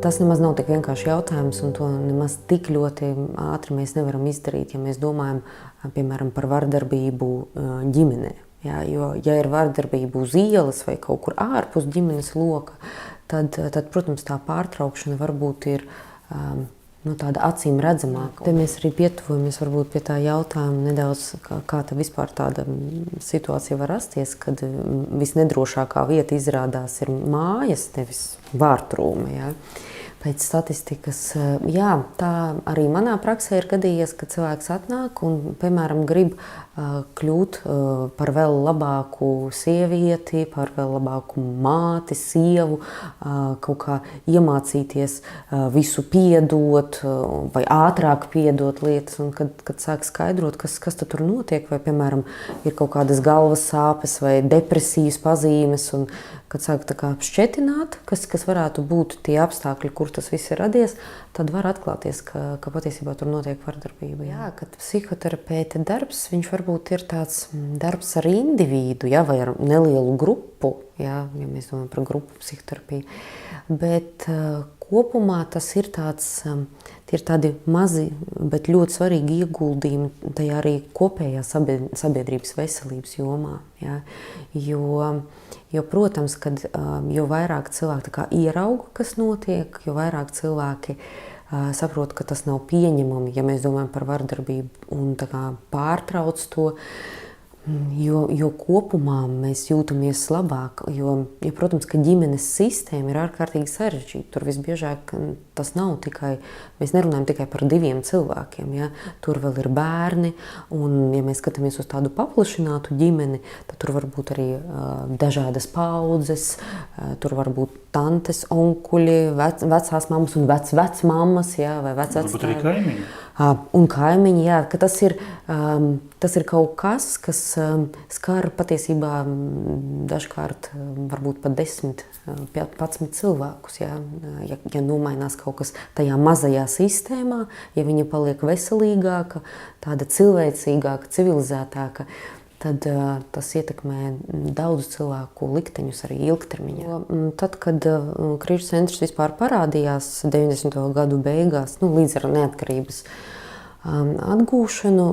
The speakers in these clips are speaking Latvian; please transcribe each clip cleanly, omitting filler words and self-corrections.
Tas nemaz nav tik vienkārši jautājums, un to nemaz tik ļoti ātri mēs nevaram izdarīt, ja mēs domājam, piemēram, par vardarbību ģimenē. Jā, jo, ja ir vardarbība uz ielas vai kaut kur ārpus ģimenes loka, tad protams, tā pārtraukšana varbūt ir tāda acīm redzamāka. Te mēs arī pietuvojamies varbūt pie tā jautājuma nedaudz, kā tā vispār tāda situācija var rasties, kad visnedrošākā vieta izrādās ir mājas, nevis vārtrūme. Jā. Pēc statistikas, jā, tā arī manā praksē ir gadījies, ka cilvēks atnāk un, piemēram, grib kļūt par vēl labāku sievieti, par vēl labāku māti, sievu, kaut kā iemācīties visu piedot vai ātrāk piedot lietas. Un kad sāk skaidrot, kas tad tur notiek, vai, piemēram, ir kaut kādas galvas sāpes vai depresijas pazīmes, un kad sāk tā kā šķetināt, kas varētu būt tie apstākļi, kur tas viss ir radies, tad var atklāties, ka patiesībā tur notiek vardarbība. Jā, kad psihoterapeita darbs, viņš varbūt ir tāds darbs ar individu, jā, vai ar nelielu grupu, jā, ja mēs domājam par grupu psihoterapiju. Bet kopumā tas ir tādi mazi, bet ļoti svarīgi ieguldījumi tajā arī kopējā sabiedrības veselības jomā. Jā. Jo, protams, kad jo vairāk cilvēki tā kā ierauga, kas notiek, jo vairāk cilvēki saprot, ka tas nav pieņemami, ja mēs domājam par vardarbību un tā kā pārtrauc to, jo kopumā mēs jūtamies labāk, jo, protams, ka ģimenes sistēma ir ārkārtīgi sarežģīta. Tur visbiežāk tas nav tikai, mēs nerunājam tikai par 2 cilvēkiem, ja? Tur vēl ir bērni, un ja mēs skatāmies uz tādu paplašinātu ģimeni, tad tur var būt arī dažādas paudzes, tur var būt tantes, onkuļi, vecās mammas un vecmammas, ja? Vai vecvecāki. Varbūt arī kaimiņi. Un kaimiņi, jā, ka tas ir kaut kas, kas skar patiesībā dažkārt varbūt pat 10, 11 cilvēkus. Jā. Ja nomainās kaut kas tajā mazajā sistēmā, ja viņa paliek veselīgāka, tāda cilvēcīgāka, civilizētāka, tad tas ietekmē daudzu cilvēku likteņus arī ilgtermiņā. Tad, kad Krīžu centrs vispār parādījās 90. gadu beigās, līdz ar neatkarības atgūšanu,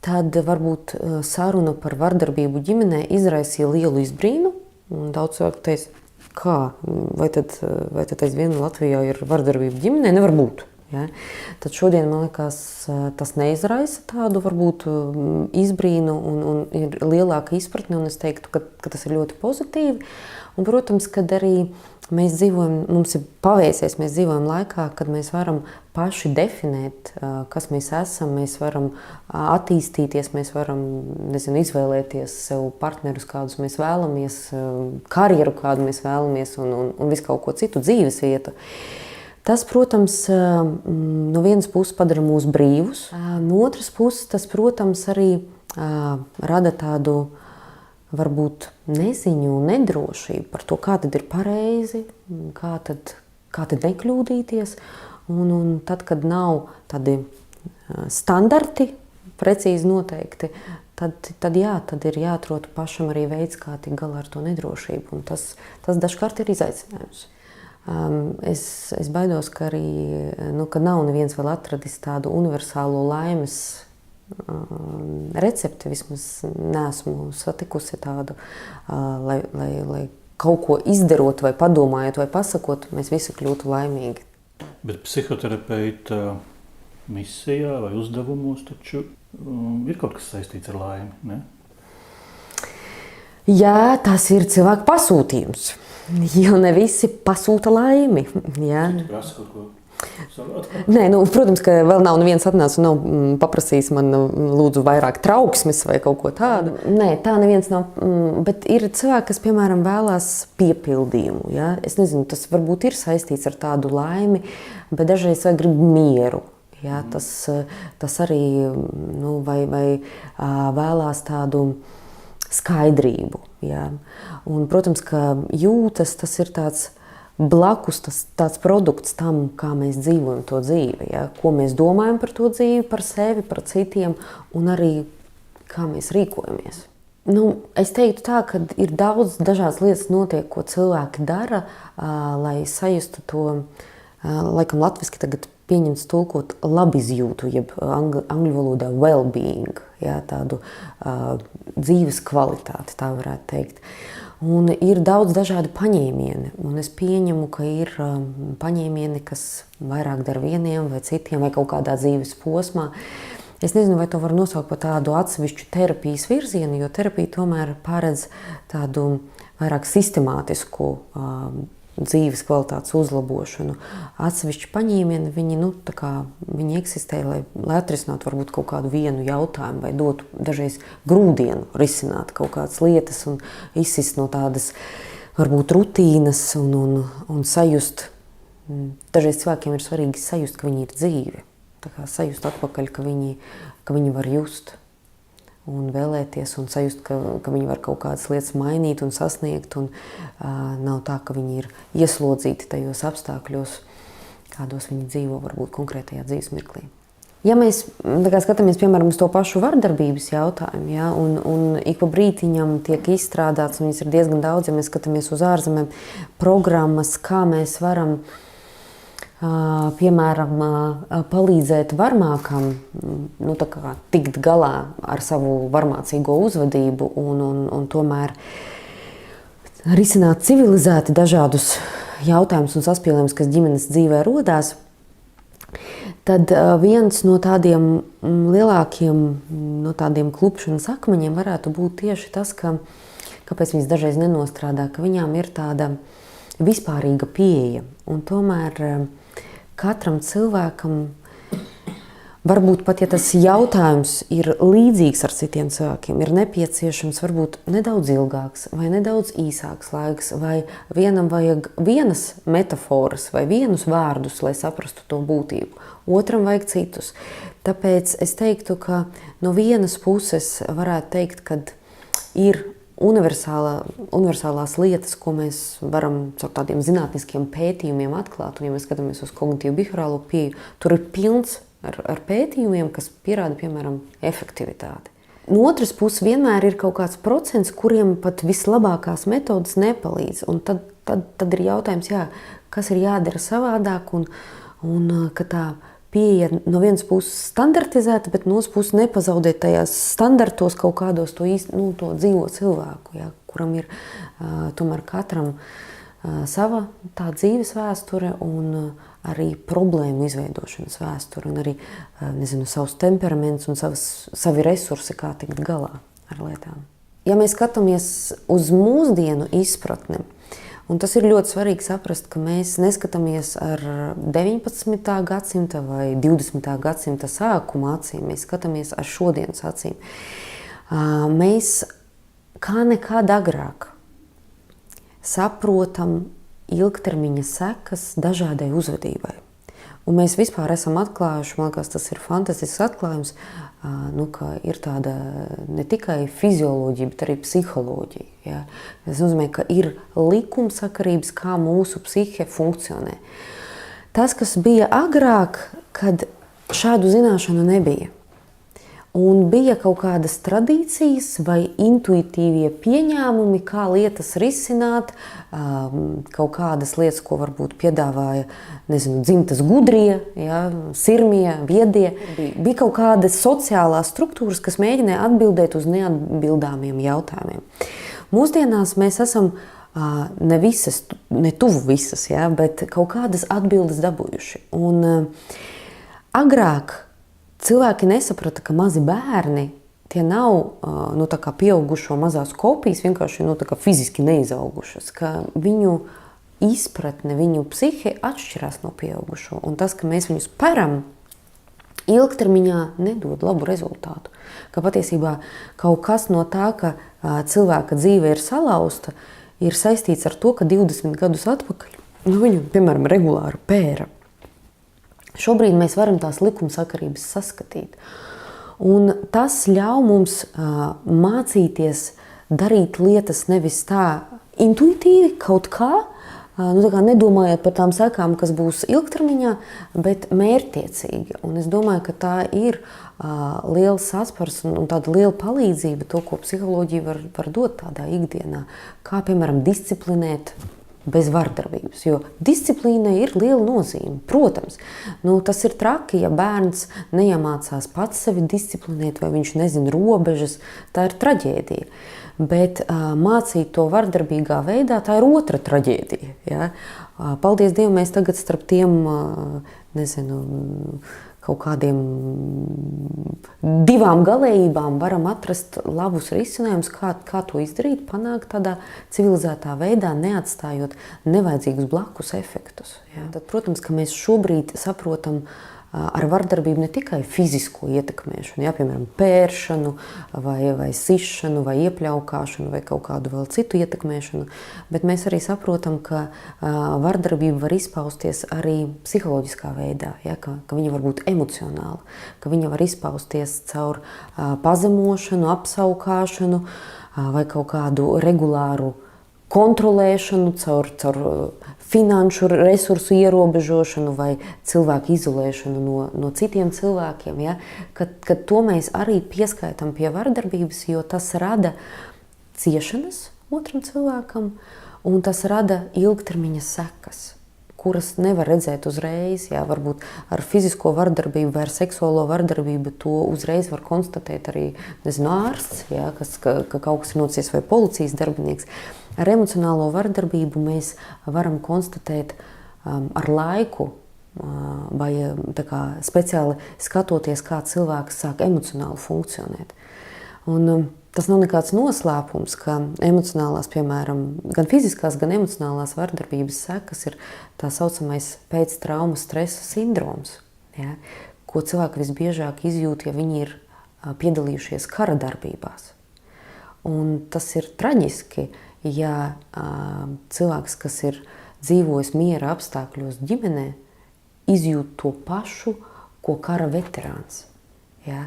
tad varbūt saruna par vardarbību ģimenē izraisīja lielu izbrīnu. Daudz cilvēku teica, kā, vai tad aizvien Latvijā ir vardarbība ģimenē? Nevar būt. Ja? Tad šodien, man liekas, tas neizraisa tādu varbūt izbrīnu un ir lielāka izpratne, un es teiktu, ka tas ir ļoti pozitīvi. Un, protams, kad arī mēs dzīvojam, mums ir paveicies, mēs dzīvojam laikā, kad mēs varam paši definēt, kas mēs esam, mēs varam attīstīties, mēs varam, izvēlēties sev partnerus, kādus mēs vēlamies, karjeru, kādu mēs vēlamies, un visu kaut ko citu, dzīves vietu. Tas, protams, no vienas puses padara mūs brīvus, no otras puses tas, protams, arī rada tādu varbūt neziņu un nedrošību par to, kā tad ir pareizi, kā tad nekļūdīties. Un tad, kad nav tādi standarti precīzi noteikti, tad ir jāatrod pašam arī veids, kā tikt galā ar to nedrošību. Un tas dažkārt ir izaicinājums. Es baidos, ka arī, ka nav neviens vēl atradis tādu universālo laimes recepti, vismaz neesmu satikusi tādu, lai kaut ko izdarot vai padomājot vai pasakot, mēs visi kļūtu laimīgi. Bet psihoterapeita misijā vai uzdevumos taču ir kaut kas saistīts ar laimi, ne? Jā, tas ir cilvēku pasūtījums. Jo ne visi pasūta laimi. Jā. Tu prasa kaut ko savāt? Nē, protams, ka vēl nav neviens atnācis un nav paprasījis man lūdzu vairāk trauksmes vai kaut ko tādu. Nē, tā neviens nav. Bet ir cilvēki, kas, piemēram, vēlās piepildījumu. Ja? Es nezinu, tas varbūt ir saistīts ar tādu laimi, bet dažreiz vajag grib mieru. Ja? Tas arī vai vēlās tādu skaidrību. Ja. Un, protams, ka jūtas, tas ir tāds blakus, tāds produkts tam, kā mēs dzīvojam to dzīvi. Ja. Ko mēs domājam par to dzīvi, par sevi, par citiem, un arī kā mēs rīkojamies. Es teiktu tā, ka ir daudz dažādas lietas notiek, ko cilvēki dara, lai sajustu to, laikam latviski tagad pieņemts tulkot labizjūtu, jeb angļu valodā well-being, tādu dzīves kvalitāti, tā varētu teikt. Un ir daudz dažādi paņēmieni, un es pieņemu, ka ir paņēmieni, kas vairāk dara vieniem vai citiem vai kaut kādā dzīves posmā. Es nezinu, vai to var nosaukt par tādu atsevišķu terapijas virzienu, jo terapija tomēr paredz tādu vairāk sistemātisku dzīves kvalitātes uzlabošanu. Atsevišķi paņēmieni, viņi eksistē, lai atrisinātu varbūt kaut kādu vienu jautājumu vai dotu dažreiz grūdienu risināt kaut kādas lietas un izsist no tādas varbūt rutīnas un sajust. Dažreiz cilvēkiem ir svarīgi sajust, ka viņi ir dzīvi. Tā kā sajust atpakaļ, ka viņi var just un vēlēties un sajust, ka viņi var kaut kādas lietas mainīt un sasniegt un nav tā, ka viņi ir ieslodzīti tajos apstākļos, kādos viņi dzīvo varbūt konkrētajā dzīves mirklī. Ja mēs skatāmies, piemēram, uz to pašu vardarbības jautājumu, un ik pa brītiņam tiek izstrādāts, un viņas ir diezgan daudz, ja mēs skatāmies uz ārzemēm, programmas, kā mēs varam piemēram, palīdzēt varmākam tikt galā ar savu varmācīgo uzvedību un tomēr risināt civilizēti dažādus jautājumus un saspīlējumus, kas ģimenes dzīvē rodās, tad viens no tādiem lielākiem tādiem klupšanas akmeņiem varētu būt tieši tas, kāpēc viņas dažreiz nenostrādā, ka viņām ir tāda vispārīga pieeja. Un tomēr katram cilvēkam, varbūt pat, ja tas jautājums ir līdzīgs ar citiem cilvēkiem, ir nepieciešams varbūt nedaudz ilgāks vai nedaudz īsāks laiks, vai vienam vajag vienas metaforas vai vienus vārdus, lai saprastu to būtību, otram vajag citus. Tāpēc es teiktu, ka no vienas puses varētu teikt, ka ir universālās lietas, ko mēs varam caur tādiem zinātniskiem pētījumiem atklāt, un ja mēs skatāmies uz kognitīvu behaviorālo pieeju, tur ir pilns ar pētījumiem, kas pierāda, piemēram, efektivitāti. No otras puses vienmēr ir kaut kāds procents, kuriem pat vislabākās metodas nepalīdz, un tad ir jautājums, kas ir jādara savādāk, un ka tā pieeja no vienas puses standartizēta, bet no otras puses nepazaudēt tajās standartos kaut kādos to dzīvo cilvēku, kuram ir tomēr katram sava tā dzīves vēsture un arī problēmu izveidošanas vēsture un arī, savs temperaments un savi resursi, kā tikt galā ar lietām. Ja mēs skatāmies uz mūsdienu izpratni, un tas ir ļoti svarīgi saprast, ka mēs neskatāmies ar 19. gadsimta vai 20. gadsimta sākuma acīm, mēs skatāmies ar šodienas acīm. Mēs kā nekad agrāk saprotam ilgtermiņa sekas dažādai uzvedībai. Un mēs vispār esam atklājuši, man liekas, tas ir fantastisks atklājums, ka ir tāda ne tikai fizioloģija, bet arī psiholoģija. Ja? Tas nozīmē, ka ir likumsakarības, kā mūsu psihe funkcionē. Tas, kas bija agrāk, kad šādu zināšanu nebija. Un bija kaut kādas tradīcijas vai intuitīvie pieņēmumi, kā lietas risināt, kaut kādas lietas, ko varbūt piedāvāja, dzimtas gudrie, sirmie, viedie. Bija kaut kādas sociālās struktūras, kas mēģināja atbildēt uz neatbildāmiem jautājumiem. Mūsdienās mēs esam ne visas, ne tuvu visas, bet kaut kādas atbildes dabūjuši. Un agrāk cilvēki nesaprata, ka mazi bērni tie nav tā kā pieaugušo mazās kopijas, vienkārši tā kā fiziski neizaugušas, ka viņu izpratne, viņu psihe atšķirās no pieaugušo. Un tas, ka mēs viņus peram, ilgtermiņā nedod labu rezultātu. Ka patiesībā kaut kas no tā, ka cilvēka dzīve ir salauzta, ir saistīts ar to, ka 20 gadus atpakaļ viņu, piemēram, regulāri pēra. Šobrīd mēs varam tās likumsakarības saskatīt. Un tas ļauj mums mācīties darīt lietas nevis tā intuitīvi kaut kā, nedomājot par tām sekām, kas būs ilgtermiņā, bet mērķtiecīgi. Un es domāju, ka tā ir liels saspars un tāda liela palīdzība, to, ko psiholoģija var dot tādā ikdienā. Kā, piemēram, disciplinēt bez vardarbības, jo disciplīnai ir liela nozīme. Protams, tas ir traki, ja bērns neiemācās pats sevi disciplinēt vai viņš nezina robežas, tā ir traģēdija. Bet mācīt to vardarbīgā veidā, tā ir otra traģēdija. Ja? Paldies Dievam, mēs tagad starp tiem, kaut kādiem divām galējībām varam atrast labus risinājumus, kā to izdarīt, panākt tādā civilizētā veidā, neatstājot nevajadzīgus blakus efektus. Ja? Tad, protams, ka mēs šobrīd saprotam ar vardarbību ne tikai fizisko ietekmēšanu, piemēram, pēršanu, vai sišanu, vai iepļaukāšanu, vai kaut kādu vēl citu ietekmēšanu, bet mēs arī saprotam, ka vardarbība var izpausties arī psiholoģiskā veidā, ka viņa var būt emocionāla, ka viņa var izpausties caur pazemošanu, apsaukāšanu vai kaut kādu regulāru kontrolēšanu, caur finanšu resursu ierobežošanu vai cilvēku izolēšanu no citiem cilvēkiem. Ja? Kad to mēs arī pieskaitam pie vardarbības, jo tas rada ciešanas otram cilvēkam un tas rada ilgtermiņa sekas, kuras nevar redzēt uzreiz. Jā, varbūt ar fizisko vardarbību vai ar seksuālo vardarbību to uzreiz var konstatēt arī ārsts, jā, ka kaut kas ir nocies vai policijas darbinieks. Ar emocionālo vardarbību mēs varam konstatēt ar laiku vai speciāli skatoties, kā cilvēks sāk emocionāli funkcionēt. Un tas nav nekāds noslēpums, ka emocionālās, piemēram, gan fiziskās, gan emocionālās vardarbības sekas ir tā saucamais pēctraumas stresa sindroms, ja, ko cilvēki visbiežāk izjūt, ja viņi ir piedalījušies kara darbībās. Un tas ir traģiski, ja cilvēks, kas ir dzīvojis miera apstākļos ģimenē, izjūt to pašu, ko kara veterāns. Ja?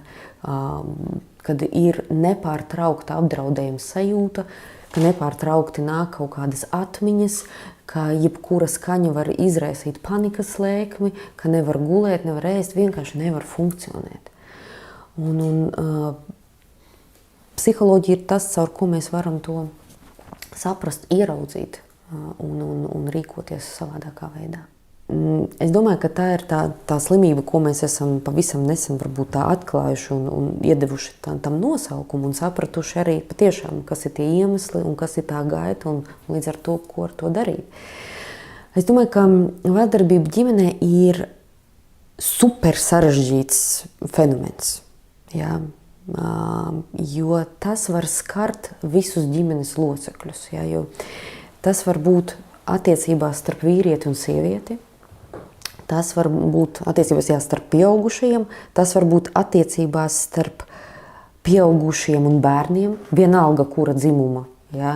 Kad ir nepārtraukta apdraudējuma sajūta, ka nepārtraukti nāk kaut kādas atmiņas, ka jebkura skaņa var izraisīt panikas lēkmi, ka nevar gulēt, nevar ēst, vienkārši nevar funkcionēt. Psiholoģija ir tas, caur ko mēs varam to saprast, ieraudzīt un rīkoties savādākā veidā. Es domāju, ka tā ir tā slimība, ko mēs esam pavisam nesen varbūt tā atklājuši un iedevuši tam nosaukumu un sapratuši arī patiešām, kas ir tie iemesli un kas ir tā gaita un līdz ar to, ko ar to darīt. Es domāju, ka vardarbība ģimenē ir super sarežģīts fenomens, jā, jo tas var skart visus ģimenes locekļus, jā, jo tas var būt attiecībās starp vīrieti un sievieti, tas var būt attiecībās starp pieaugušajiem, tas var būt attiecībās starp pieaugušiem un bērniem, vienalga kura dzimuma. Ja?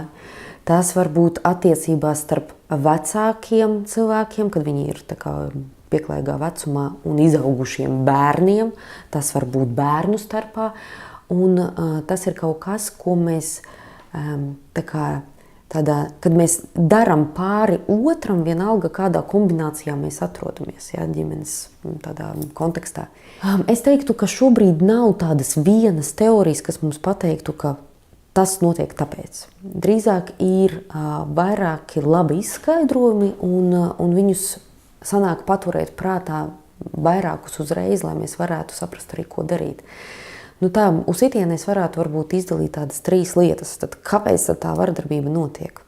Tas var būt attiecībās starp vecākiem cilvēkiem, kad viņi ir pieklājīgā vecumā un izaugušiem bērniem, tas var būt bērnu starpā, un tas ir kaut kas, ko mēs kad mēs daram pāri otram, vienalga kādā kombinācijā mēs atrodamies, ja, ģimenes tādā kontekstā. Es teiktu, ka šobrīd nav tādas vienas teorijas, kas mums pateiktu, ka tas notiek tāpēc. Drīzāk ir vairāki labi izskaidrojumi un viņus sanāk paturēt prātā vairākus uzreiz, lai mēs varētu saprast arī, ko darīt. Uz itienu es varētu varbūt izdalīt tādas 3 lietas. Tad kāpēc tā vardarbība notiek?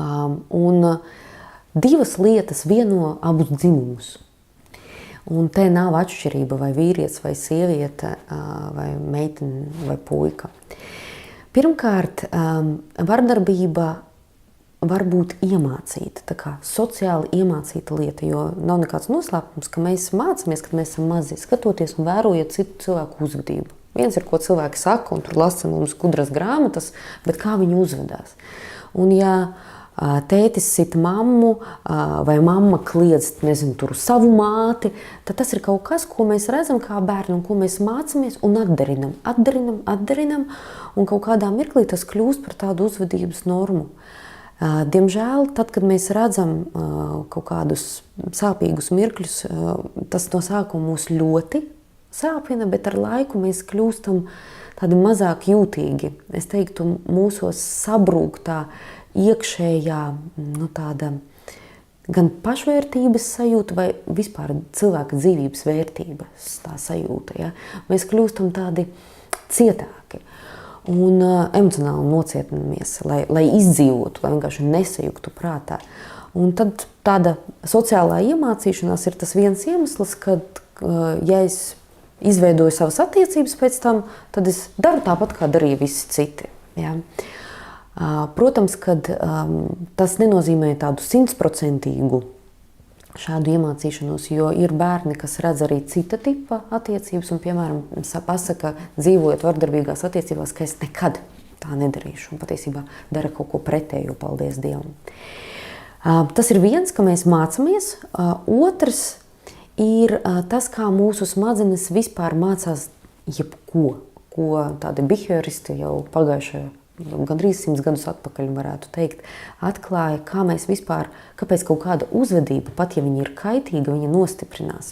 Un 2 lietas vieno abus dzimumus. Un te nav atšķirība vai vīrietis vai sieviete vai meitene vai puika. Pirmkārt, vardarbība var būt iemācīta, tā kā sociāli iemācīta lieta, jo nav nekāds noslēpums, ka mēs mācāmies, kad mēs esam mazi, skatoties un vērojot citu cilvēku uzvedību. Viens ir, ko cilvēki saka, un tur lasa mums gudras grāmatas, bet kā viņi uzvedās. Un ja tētis sit mammu vai mamma kliedz, tur savu māti, tad tas ir kaut kas, ko mēs redzam kā bērni un ko mēs mācāmies un atdarinam, un kaut kādā mirklī tas kļūst par tādu uzvedības normu. Diemžēl, tad, kad mēs redzam kaut kādus sāpīgus mirkļus, tas no sākuma mūs ļoti sāpina, bet ar laiku mēs kļūstam tādi mazāk jūtīgi. Es teiktu, mūsos sabrūk tā iekšējā, tāda gan pašvērtības sajūta vai vispār cilvēka dzīvības vērtības tā sajūta. Ja? Mēs kļūstam tādi cietāki un emocionāli nocietinamies, lai izdzīvotu, lai vienkārši nesajuktu prātā. Un tad tāda sociālā iemācīšanās ir tas viens iemesls, kad, ja es izveidoju savas attiecības pēc tam, tad es daru tāpat, kā darīja visi citi. Ja? Protams, ka tas nenozīmē tādu 100% šādu iemācīšanos, jo ir bērni, kas redz arī cita tipa attiecības un, piemēram, pasaka, dzīvojot vardarbīgās attiecībās, ka es nekad tā nedarīšu un patiesībā dara kaut ko pretējo, paldies Dievam. Tas ir viens, ka mēs mācāmies. Otrs ir tas, kā mūsu smadzenes vispār mācās jebko, ko tādi behavioristi jau pagājušajā gandrīz 100 gadus atpakaļ, varētu teikt, atklāja, kā mēs vispār, kāpēc kaut kāda uzvedība, pat ja viņa ir kaitīga, viņa nostiprinās.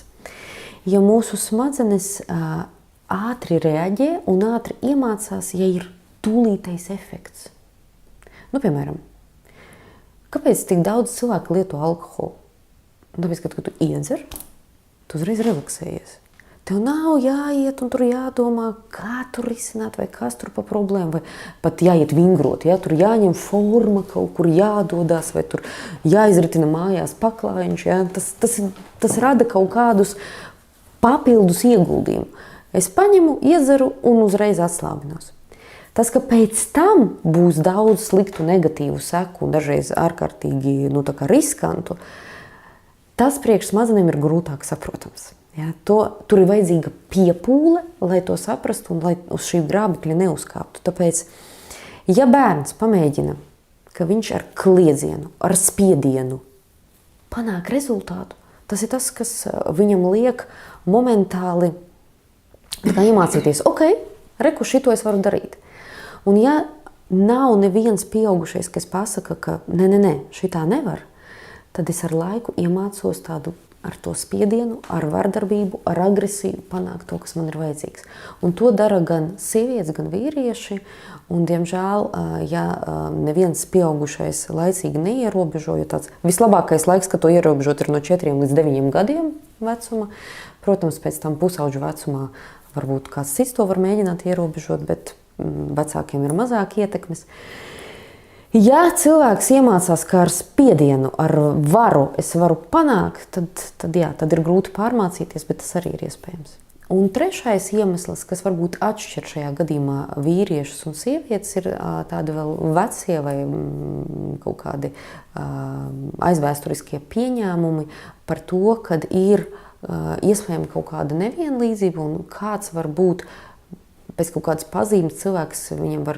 Ja mūsu smadzenes ātri reaģē un ātri iemācās, ja ir tūlītais efekts. Piemēram, kāpēc tik daudz cilvēku lieto alkoholu? Tāpēc, kad tu iedzer, tu uzreiz relaksējies. Tev nav jāiet un tur jādomā, kā tur risināt, vai kas tur pa problēmu, vai pat jāiet vingrot, ja? Tur jāņem forma, kaut kur jādodās, vai tur jāizritina mājās paklājiņš. Ja? Tas rada kaut kādus papildus ieguldījumu. Es paņemu, iedzeru un uzreiz atslābinos. Tas, ka pēc tam būs daudz sliktu negatīvu seku un dažreiz ārkārtīgi riskantu, tas priekš smadzenēm ir grūtāk saprotams. Ja, tur ir vajadzīga piepūle, lai to saprastu un lai uz šī grābekļa neuzkāptu. Tāpēc, ja bērns pamēģina, ka viņš ar kliedzienu, ar spiedienu panāk rezultātu, tas ir tas, kas viņam liek momentāli iemācīties, reku šito es varu darīt. Un ja nav neviens pieaugušais, kas pasaka, ka nē, šitā nevar, tad es ar laiku iemācos tādu ar to spiedienu, ar vardarbību, ar agresiju panākt to, kas man ir vajadzīgs. Un to dara gan sievietes, gan vīrieši. Un, diemžēl, ja neviens pieaugušais laicīgi neierobežo, jo tāds vislabākais laiks, kad to ierobežot, ir no 4 līdz 9 gadiem vecuma. Protams, pēc tam pusauģu vecumā varbūt kāds cits to var mēģināt ierobežot, bet vecākiem ir mazāk ietekmes. Ja cilvēks iemācās, kā ar spiedienu, ar varu es varu panākt, tad ir grūti pārmācīties, bet tas arī ir iespējams. Un trešais iemesls, kas varbūt atšķir šajā gadījumā vīriešus un sievietes, ir tādi vēl vecie vai kaut kādi aizvēsturiskie pieņēmumi par to, kad ir iespējama kaut kāda nevienlīdzība un kāds var būt pēc kaut kādas pazīmes cilvēks, viņam var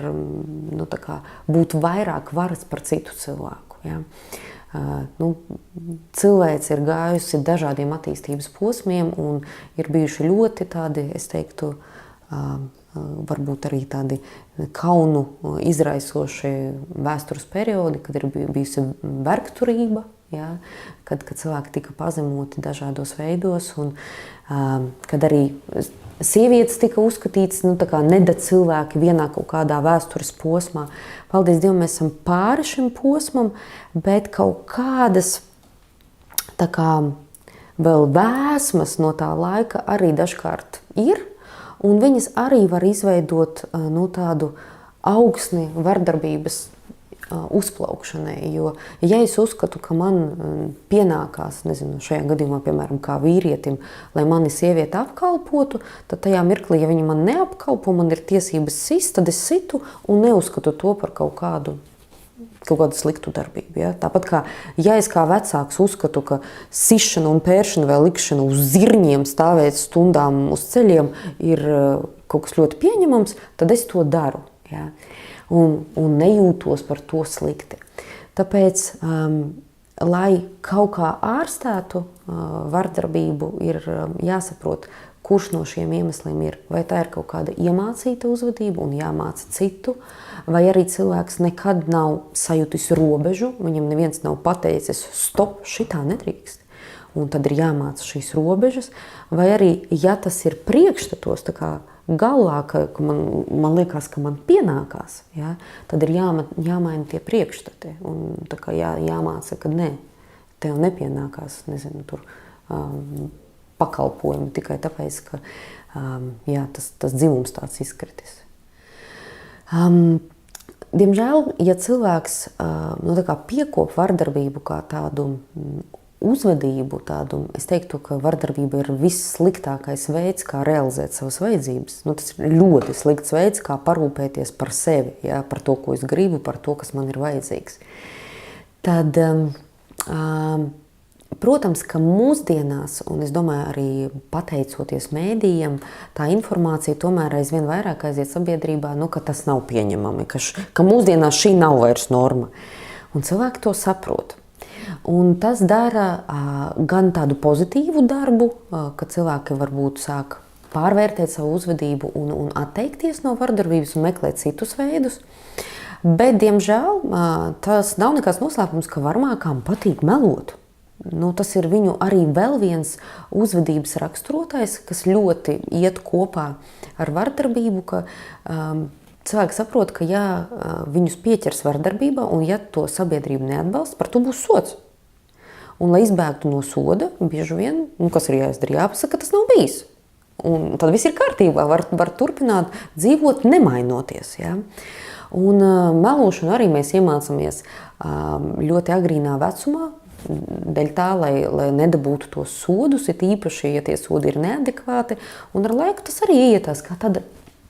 būt vairāk varas par citu cilvēku. Ja? Cilvēks ir gājusi dažādiem attīstības posmiem un ir bijuši ļoti tādi, es teiktu, varbūt arī tādi kaunu izraisoši vēstures periodi, kad ir bijusi vergturība, ja? Kad cilvēki tika pazemoti dažādos veidos un kad arī sievietes tika uzskatītas neda cilvēki vienā kaut kādā vēstures posmā. Paldies Dievam, mēs esam pāri šim posmam, bet kaut kādas vēl vēsmas no tā laika arī dažkārt ir, un viņas arī var izveidot tādu augsni vardarbības uzplaukšanai, jo ja es uzskatu, ka man pienākās, šajā gadījumā, piemēram, kā vīrietim, lai mani sievieti apkalpotu, tad tajā mirklī, ja viņa man neapkalpo, man ir tiesības sist, tad es situ un neuzskatu to par kaut kādu sliktu darbību. Ja? Tāpat kā, ja es kā vecāks uzskatu, ka sišana un pēršana vai likšana uz zirņiem stāvēt stundām uz ceļiem ir kaut kas ļoti pieņemams, tad es to daru. Ja? Un nejūtos par to slikti. Tāpēc, lai kaut kā ārstētu vardarbību, ir jāsaprot, kurš no šiem iemesliem ir. Vai tā ir kaut kāda iemācīta uzvedība un jāmāca citu, vai arī cilvēks nekad nav sajūtis robežu, viņam neviens nav pateicis, stop, šitā nedrīkst. Un tad ir jāmāca šīs robežas, vai arī, ja tas ir priekšstatos, tā kā galvā, ka man liekas, ka man pienākās, ja, tad ir jāmaina tie priekšstati. Un tā kā jāmāca, ka nē, tev nepienākās, nezinu, tur pakalpojumi tikai tāpēc, ka jā, tas dzimums tāds izkritis. Diemžēl, ja cilvēks tā kā piekop vardarbību kā tādu uzvedību, es teiktu, ka vardarbība ir vissliktākais veids, kā realizēt savas vajadzības. Tas ir ļoti slikts veids, kā parūpēties par sevi, ja, par to, ko es gribu, par to, kas man ir vajadzīgs. Tad, protams, ka mūsdienās, un es domāju arī pateicoties mēdījiem, tā informācija tomēr aizvien vairāk aiziet sabiedrībā, ka tas nav pieņemami, ka mūsdienās šī nav vairs norma. Un cilvēki to saprot. Un tas dara gan tādu pozitīvu darbu, ka cilvēki varbūt sāk pārvērtēt savu uzvedību un atteikties no vardarbības un meklēt citus veidus. Bet, diemžēl, tas nav nekāds noslēpums, ka varmākām patīk melot. Tas ir viņu arī vēl viens uzvedības raksturotājs, kas ļoti iet kopā ar vardarbību, ka cilvēki saprot, ka ja viņus pieķers vardarbībā un ja to sabiedrība neatbalsta, par to būs sods. Un, lai izbēgtu no soda, bieži vien, kas ir jāizdara, jāpasaka, ka tas nav bijis. Un tad viss ir kārtībā, var turpināt dzīvot nemainoties. Ja? Un melošanu arī mēs iemācāmies ļoti agrīnā vecumā, dēļ tā, lai nedabūtu tos sodus, it īpaši, ja tie sodi ir neadekvāti, un ar laiku tas arī ietās kā tāda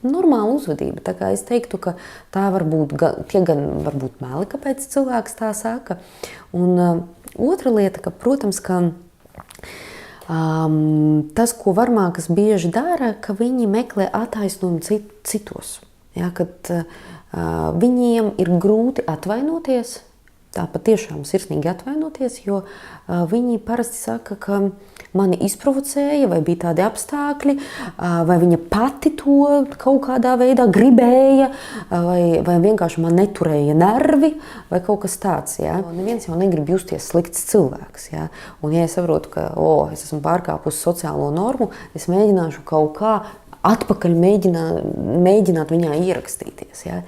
normāla uzvedība. Tā kā es teiktu, ka tā var būt, tie gan var būt meli, kāpēc cilvēks tā saka. Un otra lieta, ka, protams, ka tas, ko varmākas bieži dara, ka viņi meklē attaisnojumu citos. Ja, kad viņiem ir grūti atvainoties, tā patiešām sirsnīgi atvainoties, jo viņi parasti saka, ka mani izprovocēja, vai bija tādi apstākļi, vai viņa pati to kaut kādā veidā gribēja, vai vienkārši man neturēja nervi, vai kaut kas tāds. Ja? Neviens jau negrib justies slikts cilvēks. Ja? Un ja es saprotu, ka es esmu pārkāpusi sociālo normu, es mēģināšu kaut kā atpakaļ mēģināt viņā ierakstīties. Ja?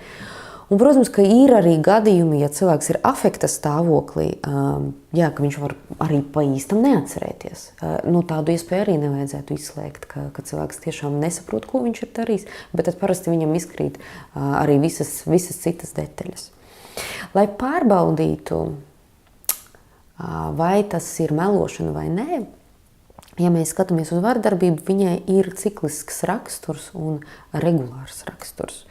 Un, protams, ka ir arī gadījumi, ja cilvēks ir afekta stāvoklī, ka viņš var arī pa īstam neatcerēties. Tādu iespēju arī nevajadzētu izslēgt, ka cilvēks tiešām nesaprot, ko viņš ir darījis, bet tad parasti viņam izkrīt arī visas citas detaļas. Lai pārbaudītu, vai tas ir melošana vai nē, ja mēs skatāmies uz vardarbību, viņai ir ciklisks raksturs un regulārs raksturs.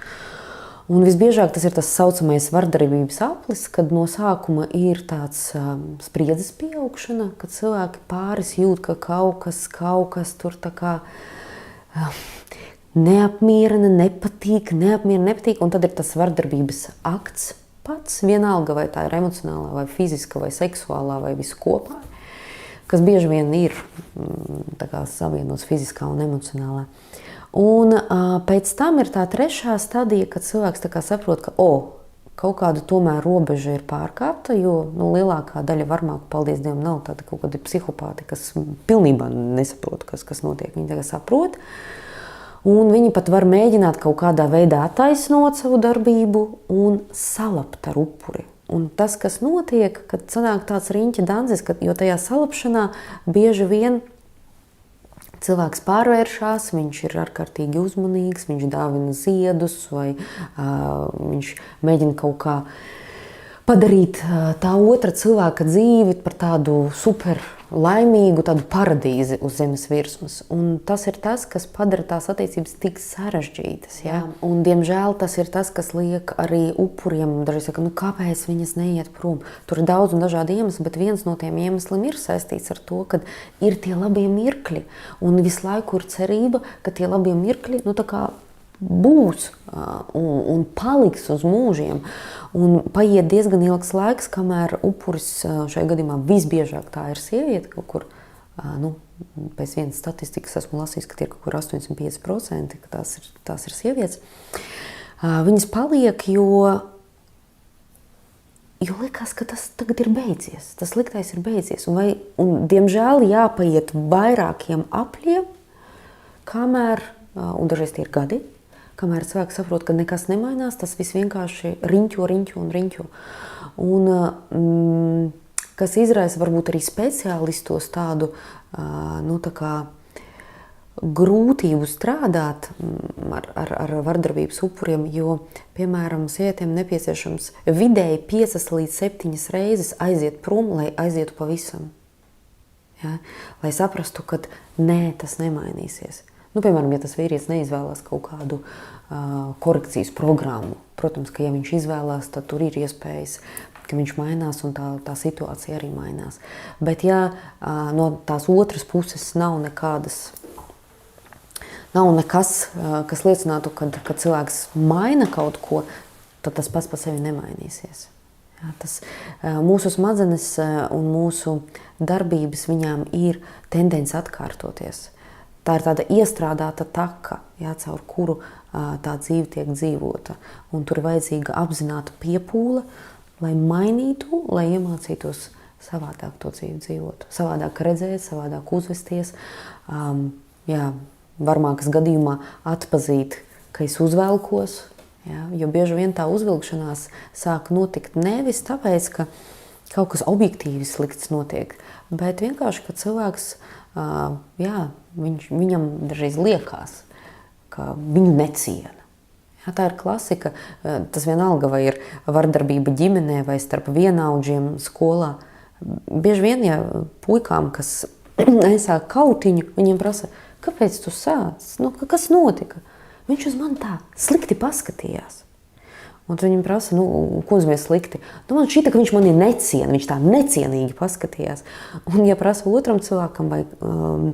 Un visbiežāk tas ir tas saucamais vardarbības aplis, kad no sākuma ir tāds spriedzes pieaugšana, kad cilvēki pāris jūt, ka kaut kas tur tā kā neapmierina, nepatīk, un tad ir tas vardarbības akts pats, vienalga vai tā ir emocionālā, vai fiziska, vai seksuālā, vai visu kopā, kas bieži vien ir tā kā savienots fiziskā un emocionālā. Un pēc tam ir tā trešā stadija, kad cilvēks tā kā saprot, ka kaut kāda tomēr robeža ir pārkāpta, jo lielākā daļa varmāku, paldies Dievam, nav tāda kaut kādi psihopāti, kas pilnībā nesaprot, kas notiek. Viņi tagad saprot. Un viņi pat var mēģināt kaut kādā veidā attaisnot savu darbību un salapt ar upuri. Un tas, kas notiek, kad sanāk tāds riņķa danzis, jo tajā salapšanā bieži vien cilvēks pārvēršās, viņš ir ārkārtīgi uzmanīgs, viņš dāvina ziedus vai viņš mēģina kaut kā padarīt tā otra cilvēka dzīvi par tādu super laimīgu, tādu paradīzi uz zemes virsmas. Un tas ir tas, kas padara tās attiecības tik sarežģītas. Ja? Un, diemžēl, tas ir tas, kas liek arī upuriem, dažreiz saka, kāpēc viņas neiet prom. Tur ir daudz un dažādi iemesli, bet viens no tiem iemesliem ir saistīts ar to, ka ir tie labie mirkļi. Un visu laiku ir cerība, ka tie labie mirkļi, tā kā būs un paliks uz mūžiem. Un paiet diezgan ilgs laiks, kamēr upuris šajā gadījumā visbiežāk tā ir sieviete, kaut kur pēc vienas statistikas esmu lasījis, ka tie ir kaut kur 85%, ka tās ir sievietes. Viņas paliek, jo likās, ka tas tagad ir beidzies, tas sliktais ir beidzies. Un diemžēl jāpaiet vairākiem apļiem, kamēr, un dažreiz tie ir gadi, kamēr cilvēki saprot, ka nekas nemainās, tas viss vienkārši riņķo. Un kas izraisa varbūt arī speciālistos tādu, tā kā grūtību strādāt ar vardarbības upuriem, jo, piemēram, sievietēm nepieciešams vidēji 5 līdz 7 reizes aiziet prom, lai aizietu pavisam. Ja? Lai saprastu, ka nē, tas nemainīsies. Piemēram, ja tas vīrietis neizvēlās kaut kādu korekcijas programmu, protams, ka ja viņš izvēlās, tad tur ir iespējas, ka viņš mainās un tā situācija arī mainās. Bet ja no tās otras puses nav nekas, kas liecinātu, ka cilvēks maina kaut ko, tad tas pats par sevi nemainīsies. Ja, mūsu smadzenes un mūsu darbības viņām ir tendence atkārtoties. Tā ir tāda iestrādāta taka, ja, caur kuru tā dzīve tiek dzīvota. Un tur ir vajadzīga apzināta piepūle, lai mainītu, lai iemācītos savādāk to dzīvi dzīvot. Savādāk redzēt, savādāk uzvesties. Varmākas gadījumā atpazīt, ka es uzvelkos. Ja, jo bieži vien tā uzvilkšanās sāk notikt nevis tāpēc, ka kaut kas objektīvi slikts notiek, bet vienkārši, ka cilvēks, viņam dažreiz liekas, ka viņu neciena. Ja, tā ir klasika, tas vienalga, vai ir vardarbība ģimenē vai starp vienaudžiem skolā. Bieži vien, ja puikām, kas aizsāk kautiņu, viņiem prasa, kāpēc tu sāc? Kas notika? Viņš uz mani tā slikti paskatījās. Un viņam prasa, ko nozīmē slikti? Man šķita, ka viņš mani neciena, viņš tā necienīgi paskatījās. Un ja prasa otram cilvēkam vai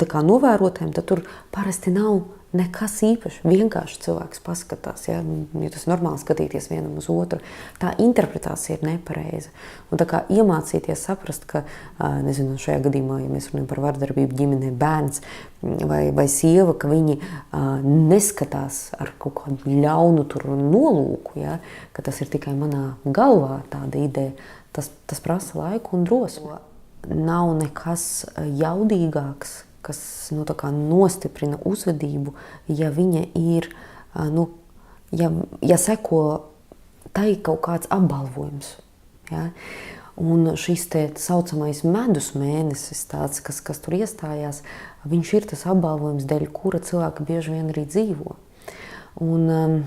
kā novērotēm, tad tur parasti nav nekas īpaši. Vienkārši cilvēks paskatās, ja tas ir normāli skatīties vienam uz otru. Tā interpretācija ir nepareiza. Un tā kā iemācīties saprast, ka, šajā gadījumā, ja mēs runājam par vardarbību ģimenē, bērns vai sieva, ka viņi neskatās ar kaut kādu ļaunu tur nolūku, ja, ka tas ir tikai manā galvā tāda ideja, tas prasa laiku un drosmi. Nav nekas jaudīgāks, kas nostiprina uzvedību, ja viņa ir, ja seko tai kaut kāds apbalvojums. Ja? Un šis saucamais medus mēnesis, tāds, kas tur iestājās, viņš ir tas apbalvojums, dēļ kura cilvēki bieži vien arī dzīvo. Un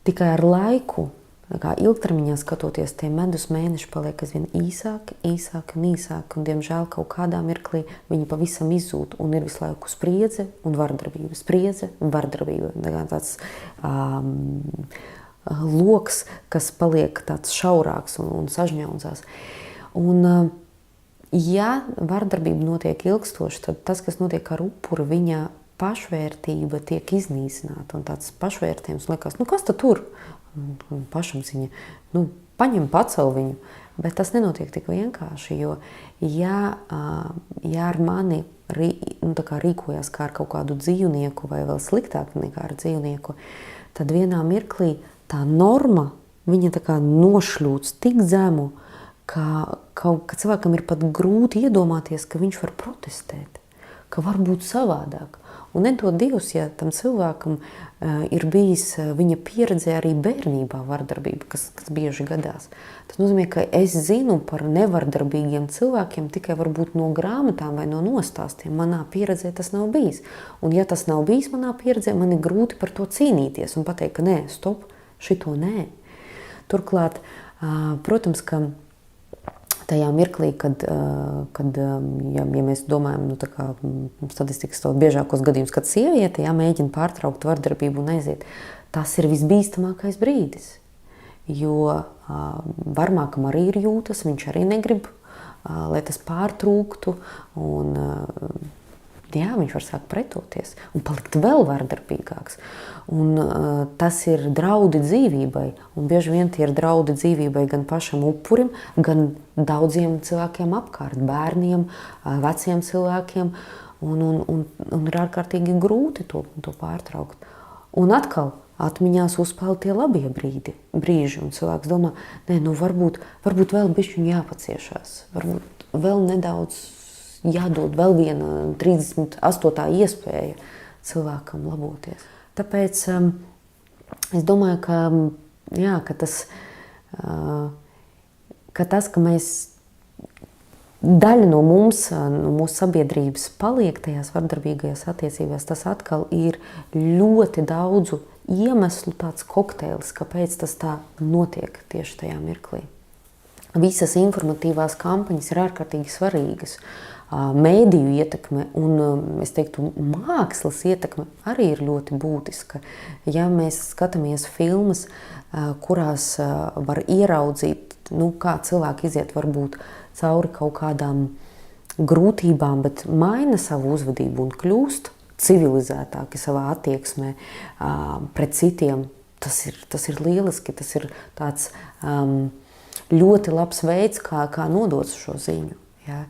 tikai ar laiku, ilgtermiņā skatoties, tie medus mēneši paliek aizvien īsāki. Un, diemžēl, kaut kādā mirklī viņi pavisam izzūd. Un ir visu laiku spriedze un vardarbība. Spriedze un vardarbība. Tāds loks, kas paliek tāds šaurāks un sažņaudzās. Un, ja vardarbība notiek ilgstoši, tad tas, kas notiek ar upuru, viņa pašvērtība tiek iznīcināta. Un tāds pašvērtējums liekas, kas tad tur? Pašam ziņa, paņem pacel viņu, bet tas nenotiek tik vienkārši, jo ja ar mani rīkojās kā ar kaut kādu dzīvnieku vai vēl sliktāk nekā ar dzīvnieku, tad vienā mirklī tā norma, viņa tā kā nošļūts tik zemu, ka cilvēkam ir pat grūti iedomāties, ka viņš var protestēt, ka var būt savādāk. Un nedod Dievs, ja tam cilvēkam ir bijis viņa pieredze arī bērnībā vardarbība, kas bieži gadās. Tas nozīmē, ka es zinu par nevardarbīgiem cilvēkiem tikai varbūt no grāmatām vai no nostāstiem. Manā pieredzē tas nav bijis. Un ja tas nav bijis manā pieredzē, man ir grūti par to cīnīties un pateikt, ka nē, stop, šito nē. Turklāt, protams, ka tajā mirklī, kad mēs domājam, statistikas biežākos gadījumus, kad sieviete mēģina pārtraukt vardarbību un aiziet, tas ir visbīstamākais brīdis. Jo varmākam arī ir jūtas, viņš arī negrib, lai tas pārtrūktu. Un jā, viņš var sākt pretoties un palikt vēl vardarbīgāks. Un, tas ir draudi dzīvībai. Un bieži vien tie ir draudi dzīvībai gan pašam upurim, gan daudziem cilvēkiem apkārt, bērniem, veciem cilvēkiem. Un ir ārkārtīgi grūti to pārtraukt. Un atkal atmiņās uzpeld tie labie brīži. Un cilvēks domā, varbūt vēl bišķiņ jāpaciešās. Varbūt vēl nedaudz jādod vēl viena 38. iespēja cilvēkam laboties. Tāpēc es domāju, ka ka mēs daļa no mūsu sabiedrības paliek tajās vardarbīgajās attiecībās, tas atkal ir ļoti daudzu iemeslu tāds kokteils, kāpēc tas tā notiek tieši tajā mirklī. Visas informatīvās kampaņas ir ārkārtīgi svarīgas. Mēdīju ietekme un, es teiktu, mākslas ietekme arī ir ļoti būtiska. Ja mēs skatāmies filmas, kurās var ieraudzīt, kā cilvēki iziet varbūt cauri kaut kādām grūtībām, bet maina savu uzvedību un kļūst civilizētāki savā attieksmē pret citiem, tas ir lieliski, tas ir tāds ļoti labs veids, kā nodot šo ziņu. Ja?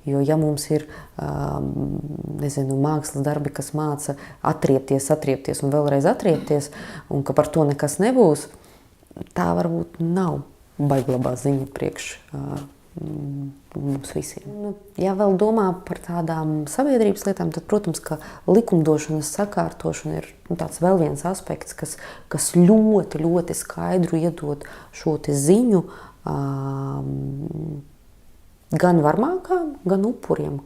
Jo, ja mums ir mākslas darbi, kas māca atriepties un vēlreiz atriepties, un ka par to nekas nebūs, tā varbūt nav baiglabā ziņa priekš mums visiem. Ja vēl domā par tādām sabiedrības lietām, tad, protams, ka likumdošanas sakārtošana ir tāds vēl viens aspekts, kas ļoti, ļoti skaidru iedod šo te ziņu gan varmākām, gan upuriem,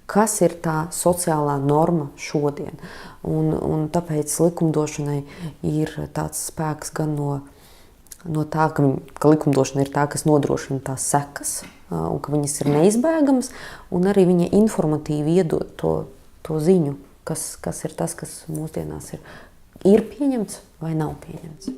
kas ir tā sociālā norma šodien. Un tāpēc likumdošanai ir tāds spēks gan no tā, ka likumdošana ir tā, kas nodrošina tās sekas, un ka viņas ir neizbēgamas, un arī viņa informatīvi iedod to ziņu, kas ir tas, kas mūsdienās ir pieņemts vai nav pieņemts.